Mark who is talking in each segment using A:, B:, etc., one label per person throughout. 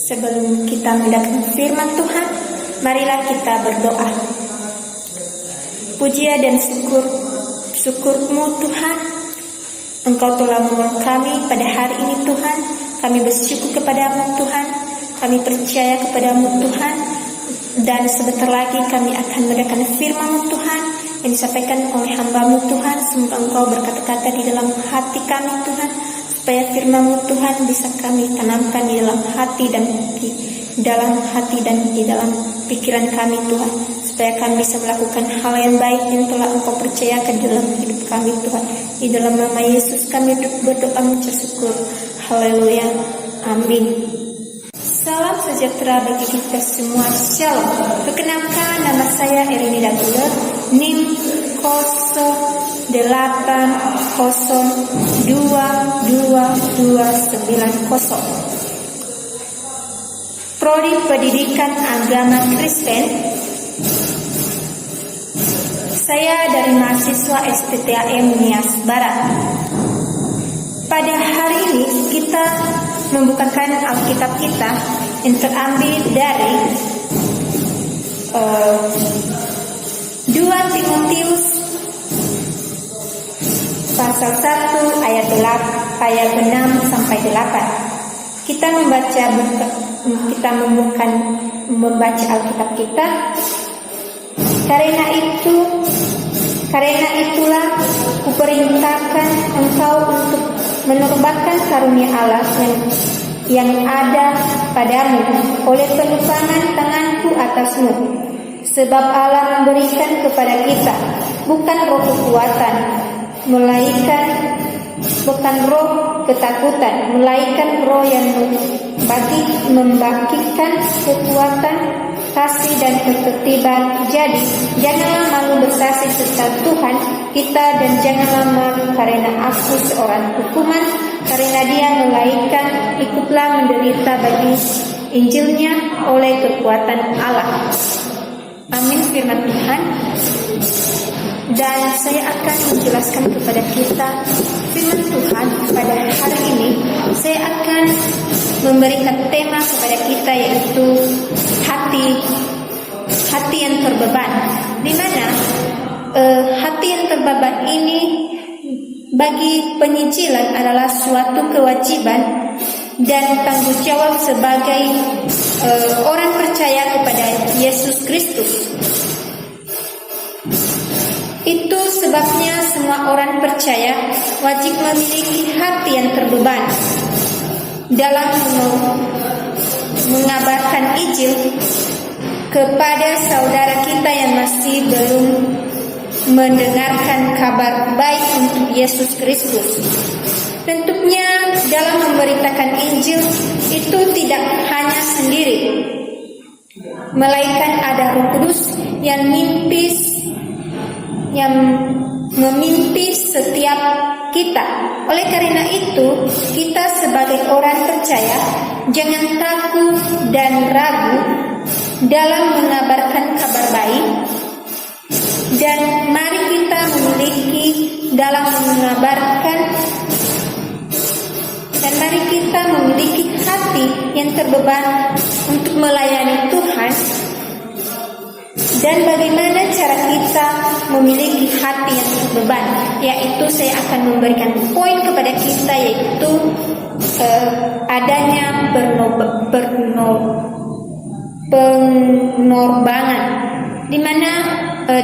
A: Sebelum kita mendengarkan firman Tuhan, marilah kita berdoa. Pujian dan syukur-Mu Tuhan, Engkau telah menolong kami pada hari ini Tuhan. Kami bersyukur kepada-Mu Tuhan, kami percaya kepada-Mu Tuhan, dan sebentar lagi kami akan mendengarkan firman-Mu Tuhan yang disampaikan oleh hamba-Mu Tuhan. Semoga Engkau berkata-kata di dalam hati kami Tuhan, supaya firman-Mu Tuhan bisa kami tanamkan di dalam hati dan di dalam pikiran kami Tuhan, supaya kami bisa melakukan hal yang baik yang telah Engkau percayakan dalam hidup kami Tuhan. Di dalam nama Yesus kami berdoa mengucap syukur. Haleluya, amin. Salam sejahtera bagi kita semua. Shalom. Perkenalkan, nama saya Erini Dagula, NIM 08022290. Prodi Pendidikan Agama Kristen. Saya dari mahasiswa STTAM Nias Barat. Pada hari ini kita membukakan Alkitab kita yang terambil dari 2 Timotius pasal 1 ayat 6 sampai 8. Kita membaca Alkitab kita. Karena itulah kuperintahkan engkau untuk menorbakan karunia Allah yang ada padamu oleh penupangan tanganku atasmu. Sebab Allah memberikan kepada kita bukan roh kekuatan, bukan roh ketakutan, melainkan roh yang membagikan kekuatan, kasih dan ketertiban. Jadi janganlah malu bersaksi tentang Tuhan kita, dan janganlah malu karena aku seorang hukuman, karena Dia melainkan ikutlah menderita bagi Injilnya oleh kekuatan Allah. Amin firman Tuhan. Dan saya akan menjelaskan kepada kita firman Tuhan pada hari ini. Saya akan memberikan tema kepada kita, yaitu hati yang terbeban. Di mana hati yang terbeban ini bagi penginjilan adalah suatu kewajiban dan tanggung jawab sebagai orang percaya kepada Yesus Kristus. Itu sebabnya semua orang percaya wajib memiliki hati yang terbeban dalam mengabarkan Injil kepada saudara kita yang masih belum mendengarkan kabar baik untuk Yesus Kristus. Tentunya dalam memberitakan Injil itu tidak hanya sendiri, melainkan ada Roh Kudus yang memimpin setiap kita. Oleh karena itu, kita sebagai orang percaya jangan takut dan ragu dalam mengabarkan kabar baik, dan mari kita memiliki hati yang terbeban untuk melayani Tuhan. Dan bagaimana cara kita memiliki hati yang terbeban? Yaitu saya akan memberikan poin kepada kita, yaitu adanya pengorbanan. Di mana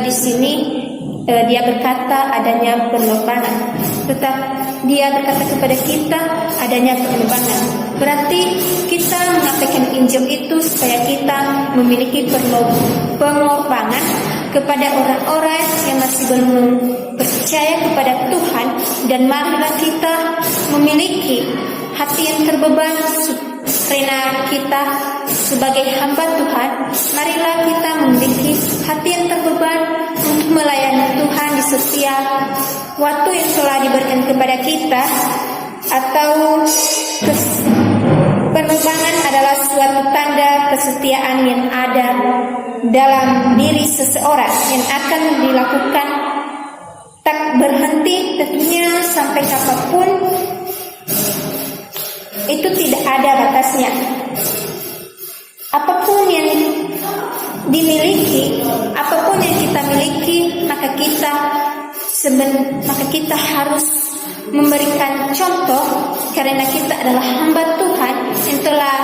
A: di sini dia berkata adanya pengorbanan. Tetap dia berkata kepada kita adanya pengorbanan. Berarti kita menyampaikan Injil itu supaya kita memiliki pengorbanan kepada orang-orang yang masih belum percaya kepada Tuhan. Dan marilah kita memiliki hati yang terbeban karena kita sebagai hamba Tuhan. Marilah kita memiliki hati yang terbeban untuk melayani Tuhan di setiap waktu yang telah diberikan kepada kita. Atau penerbangan adalah suatu tanda kesetiaan yang ada dalam diri seseorang yang akan dilakukan tak berhenti, tentunya sampai kapanpun. Itu tidak ada batasnya. apapun yang dimiliki, apapun yang kita miliki, maka kita harus memberikan contoh, karena kita adalah hamba Tuhan yang telah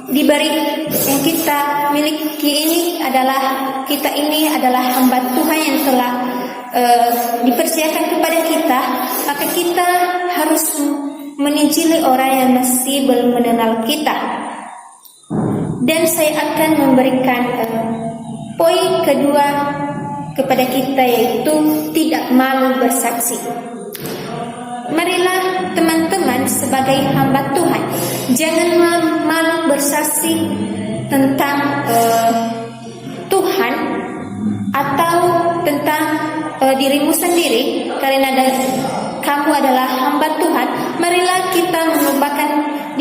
A: diberi, yang kita miliki ini adalah, kita ini adalah hamba Tuhan yang telah dipercayakan kepada kita. Maka kita harus menginjili orang yang masih belum mengenal kita. Dan saya akan memberikan poin kedua kepada kita, yaitu tidak malu bersaksi. Marilah teman-teman sebagai hamba Tuhan, jangan malu bersaksi tentang Tuhan atau tentang dirimu sendiri, karena kamu adalah hamba Tuhan. Marilah kita mengubahkan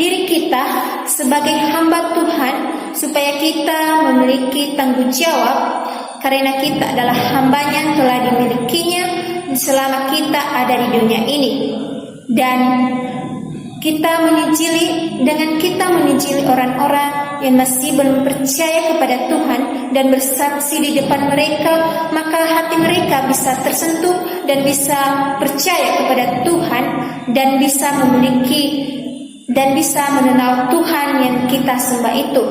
A: diri kita sebagai hamba Tuhan, supaya kita memiliki tanggung jawab, karena kita adalah hambanya yang telah dimilikinya selama kita ada di dunia ini. Dan dengan kita menginjili orang-orang yang masih belum percaya kepada Tuhan dan bersaksi di depan mereka, maka hati mereka bisa tersentuh dan bisa percaya kepada Tuhan, dan bisa memiliki dan bisa mengenal Tuhan yang kita sembah itu.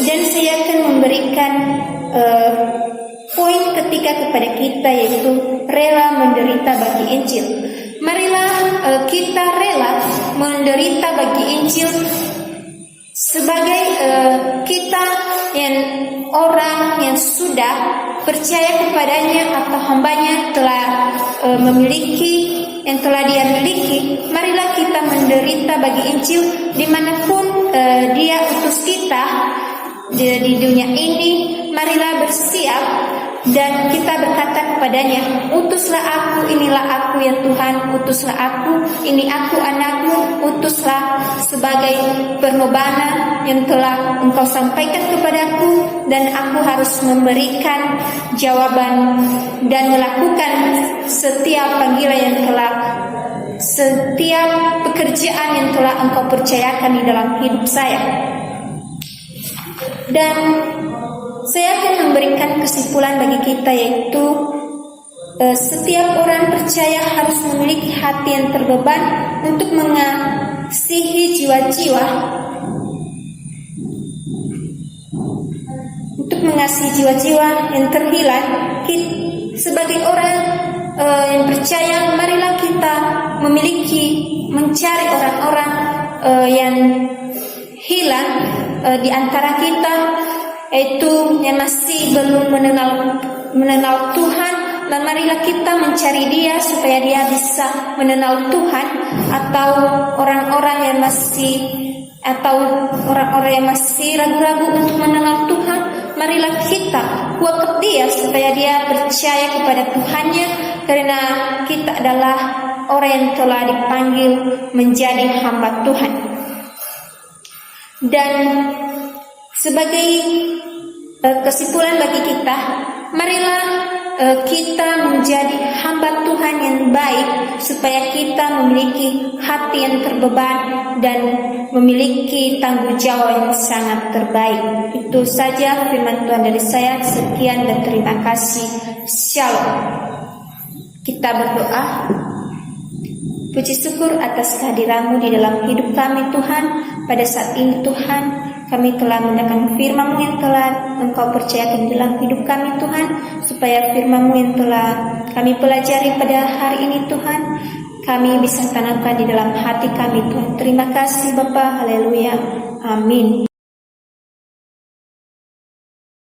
A: Dan saya akan memberikan poin ketiga kepada kita, yaitu rela menderita bagi Injil. Marilah kita rela menderita bagi Injil sebagai kita yang orang yang sudah percaya kepadanya atau hambanya telah yang telah dia miliki. Marilah kita menderita bagi Injil dimanapun dia utus kita di dunia ini. Marilah bersiap dan kita berkata kepadanya, utuslah aku, inilah aku ya Tuhan, utuslah aku, ini aku anakmu, utuslah sebagai permobanan yang telah Engkau sampaikan kepadaku, dan aku harus memberikan jawaban dan melakukan setiap panggilan setiap pekerjaan yang telah Engkau percayakan di dalam hidup saya. Dan saya akan memberikan kesimpulan bagi kita, yaitu setiap orang percaya harus memiliki hati yang terbeban untuk mengasihi jiwa-jiwa, yang terhilang. Sebagai orang yang percaya, marilah kita mencari orang-orang yang hilang di antara kita, yaitu yang masih belum mengenal Tuhan. Dan marilah kita mencari dia supaya dia bisa mengenal Tuhan, atau orang-orang yang masih ragu-ragu untuk mengenal Tuhan. Marilah kita kuatkan dia supaya dia percaya kepada Tuhannya, karena kita adalah orang yang telah dipanggil menjadi hamba Tuhan. Dan sebagai kesimpulan bagi kita, marilah kita menjadi hamba Tuhan yang baik, supaya kita memiliki hati yang terbeban dan memiliki tanggung jawab yang sangat terbaik. Itu saja firman Tuhan dari saya. Sekian dan terima kasih. Shalom. Kita berdoa. Puji syukur atas kehadiran-Mu di dalam hidup kami Tuhan. Pada saat ini Tuhan, kami telah mendengarkan firman-Mu yang telah Engkau percayakan dalam hidup kami Tuhan, supaya firman-Mu yang telah kami pelajari pada hari ini Tuhan, kami bisa tanamkan di dalam hati kami Tuhan. Terima kasih Bapa. Haleluya. Amin.